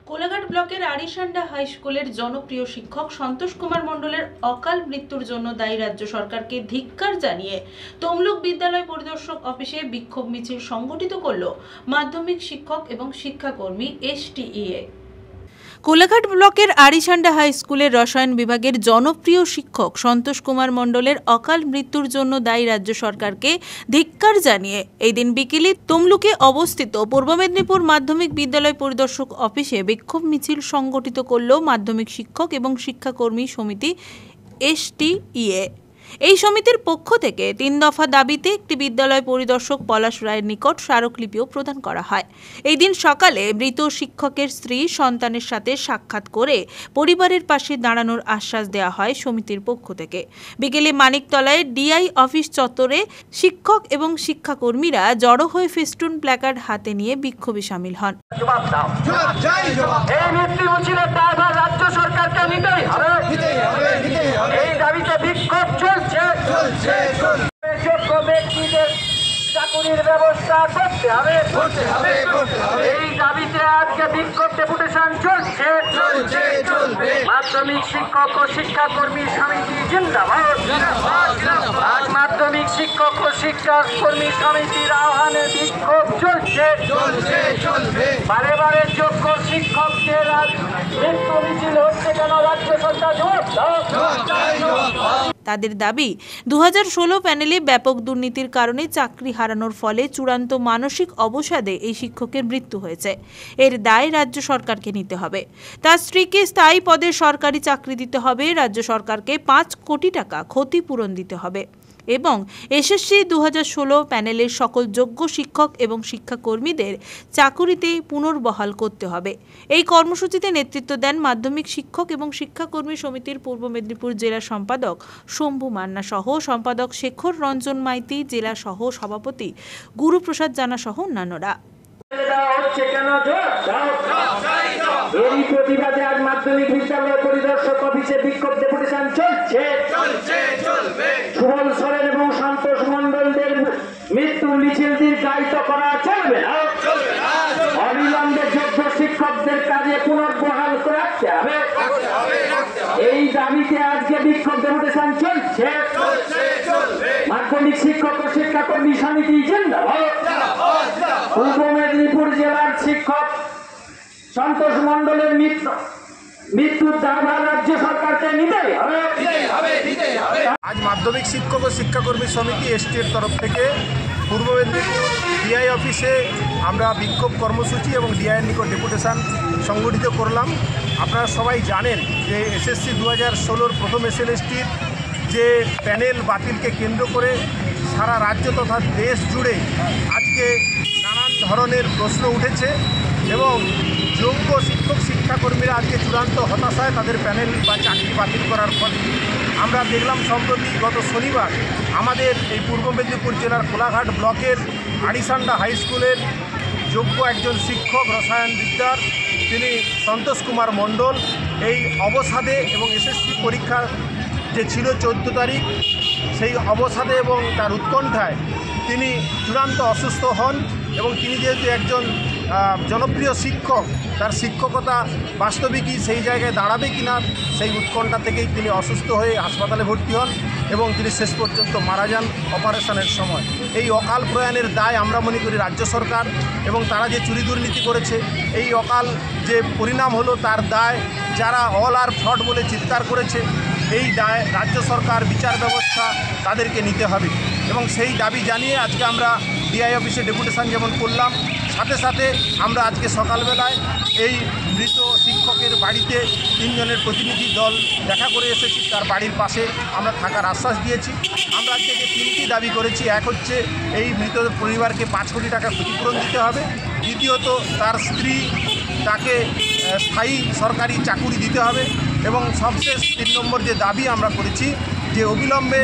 কোলাঘাট ব্লকের আরিসান্ডা হাই স্কুলের জনপ্রিয় শিক্ষক সন্তোষ কুমার মণ্ডলের অকাল মৃত্যুর জন্য দায়ী রাজ্য সরকারকে ধিক্কার জানিয়ে তমলুক বিদ্যালয় পরিদর্শক অফিসে বিক্ষোভ মিছিল সংগঠিত করল মাধ্যমিক শিক্ষক এবং শিক্ষাকর্মী STEA। কোলাঘাট ব্লকের আরিসান্ডা হাই স্কুলের রসায়ন বিভাগের জনপ্রিয় শিক্ষক সন্তোষ কুমার মণ্ডলের অকাল মৃত্যুর জন্য দায়ী রাজ্য সরকারকে ধিক্কার জানিয়ে এই দিন বিকেলে তমলুকে অবস্থিত পূর্ব মেদিনীপুর মাধ্যমিক বিদ্যালয় পরিদর্শক অফিসে বিক্ষোভ মিছিল সংগঠিত করল মাধ্যমিক শিক্ষক এবং শিক্ষাকর্মী সমিতি STEA। এই সমিতির পক্ষ থেকে 3 দফা দাবিতে একটি বিদ্যালয় পরিদর্শক পলাশ রায়ের নিকট স্মারকলিপিও প্রদান করা হয়। এই দিন সকালে মৃত শিক্ষকের স্ত্রী সন্তানের সাথে সাক্ষাৎ করে পরিবারের পাশে দাঁড়ানোর আশ্বাস দেওয়া হয় সমিতির পক্ষ থেকে। বিকেলে মানিকতলায় DI অফিস চত্বরে শিক্ষক এবং শিক্ষাকর্মীরা জড়ো হয়ে ফেস্টুন প্ল্যাকার্ড হাতে নিয়ে বিক্ষোভে শামিল হন। রাজ্য সরকারকে নিতেই হবে, এই দাবিতে বিক্ষোভ যোগ্য ব্যক্তিদের চাকরির ব্যবস্থা করতে হবে। এই দাবিতে আজকে বিক্ষোভ ডেপুটেশন চলছে। মাধ্যমিক শিক্ষক ও শিক্ষাকর্মী সমিতি জিন্দাবাদ। আজ মাধ্যমিক শিক্ষক ও শিক্ষাকর্মী সমিতির আহ্বানে বিক্ষোভ চলছে। বারে বারে যোগ্য শিক্ষকদের মৃত্যু মিছিল হচ্ছে কেন? রাজ্য সরকার জবাব দাও। তাদের দাবি 2016 প্যানেলে ব্যাপক দুর্নীতির কারণে চাকরি হারানোর ফলে চূড়ান্ত মানসিক অবসাদে এই শিক্ষকের মৃত্যু হয়েছে। এর দায় রাজ্য সরকারকে নিতে হবে। তার স্ত্রীকে স্থায়ী পদে সরকারি চাকরি দিতে হবে। রাজ্য সরকারকে 5 কোটি টাকা ক্ষতিপূরণ দিতে হবে এবং SSC 2016 প্যানেলের সকল যোগ্য শিক্ষক এবং শিক্ষাকর্মীদের চাকুরিতে পুনর্বহাল করতে হবে। এই কর্মসূচিতে নেতৃত্ব দেন মাধ্যমিক শিক্ষক এবং শিক্ষাকর্মী সমিতির পূর্ব মেদিনীপুর জেলা সম্পাদক শম্ভু মান্না সহ সম্পাদক শেখর রঞ্জন মাইতি, জেলা সহ সভাপতি গুরুপ্রসাদ জানা সহ অন্যান্যরা। এই প্রতিবাদে আজ মাধ্যমিক বিদ্যালয় পরিদর্শক অফিসে বিক্ষোভ ডেপুটেশন চলছে। সুবল সরেন এবং সন্তোষ মণ্ডলদের মৃত্যু মিছিল দীর্ঘায়িত করা চলবে না। অবিলম্বে যোগ্য শিক্ষকদের কাজে পুনর্বহাল রাখতে হবে। এই দাবিতে আজকে বিক্ষোভ ডেপুটেশন চলছে। মাধ্যমিক শিক্ষক ও শিক্ষাকর্মী সমিতি জিন্দাবাদ। পূর্ব মেদিনীপুর জেলার শিক্ষক সন্তোষ মণ্ডলের মৃত্যুর দায়ভার রাজ্য সরকারকে নিতেই হবে। আজ মাধ্যমিক শিক্ষক ও শিক্ষাকর্মী সমিতি ST-এর তরফ থেকে পূর্ব মেদিনীপুর DI অফিসে আমরা বিক্ষোভ কর্মসূচি এবং DI-এর নিকট ডেপুটেশন সংগঠিত করলাম। আপনারা সবাই জানেন যে SSC 2016 প্রথম SLST-র যে প্যানেল বাতিলকে কেন্দ্র করে সারা রাজ্য তথা দেশ জুড়ে আজকে নানান ধরনের প্রশ্ন উঠেছে এবং যোগ্য শিক্ষক শিক্ষাকর্মীরা আজকে চূড়ান্ত হতাশায় তাদের প্যানেল বা চাকরি বাতিল করার ফলে আমরা দেখলাম সম্প্রতি গত শনিবার আমাদের এই পূর্ব মেদিনীপুর জেলার কোলাঘাট ব্লকের আরিসান্ডা হাই স্কুলের যোগ্য একজন শিক্ষক রসায়ন বিদ্যার তিনি সন্তোষ কুমার মণ্ডল এই অবসাদে এবং SSC পরীক্ষা যে ছিল 14 তারিখ সেই অবসাদে এবং তার উৎকণ্ঠায় তিনি চূড়ান্ত অসুস্থ হন এবং তিনি যেহেতু একজন জনপ্রিয় শিক্ষক, তার শিক্ষকতা বাস্তবিকই সেই জায়গায় দাঁড়াবে কিনা সেই উৎকণ্ঠা থেকেই তিনি অসুস্থ হয়ে হাসপাতালে ভর্তি হন এবং তিনি শেষ পর্যন্ত মারা যান অপারেশনের সময়। এই অকাল প্রয়াণের দায় আমরা মনে করি রাজ্য সরকার এবং তারা যে চুরি দুর্নীতি করেছে এই অকাল যে পরিণাম হলো তার দায় যারা অল আর ফ্রড বলে চিৎকার করেছে এই দায় রাজ্য সরকার বিচার ব্যবস্থা তাদেরকে নিতে হবে এবং সেই দাবি জানিয়ে আজকে আমরা DI অফিসে ডেপুটেশন যেমন করলাম, সাথে সাথে আমরা আজকে সকালবেলায় এই মৃত শিক্ষকের বাড়িতে 3 জনের প্রতিনিধি দল দেখা করে এসেছি। তার বাড়ির পাশে আমরা থাকার আশ্বাস দিয়েছি। আমরা আজকে যে 3টি দাবি করেছি, এক হচ্ছে এই মৃত পরিবারকে 5 কোটি টাকা ক্ষতিপূরণ দিতে হবে, দ্বিতীয়ত তার স্ত্রী তাকে স্থায়ী সরকারি চাকুরি দিতে হবে এবং সবশেষ 3 নম্বর যে দাবি আমরা করেছি যে অবিলম্বে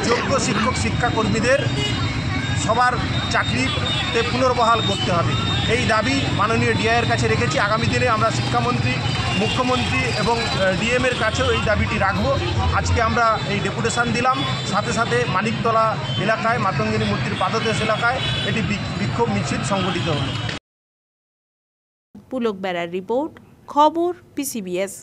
যোগ্য শিক্ষক শিক্ষাকর্মীদের সবার চাকরিতে পুনর্বহাল করতে হবে। এই দাবি মাননীয় DI-এর কাছে রেখেছি। আগামী দিনে আমরা শিক্ষামন্ত্রী, মুখ্যমন্ত্রী এবং DM-এর কাছেও এই দাবিটি রাখব। আজকে আমরা এই ডেপুটেশন দিলাম, সাথে সাথে মানিকতলা এলাকায় মাতঙ্গিনী মূর্তির পাদদেশ এলাকায় এটি বিক্ষোভ মিছিল সংগঠিত হলো। পুলক বেড়ার রিপোর্ট, খবর পিসিবিএস।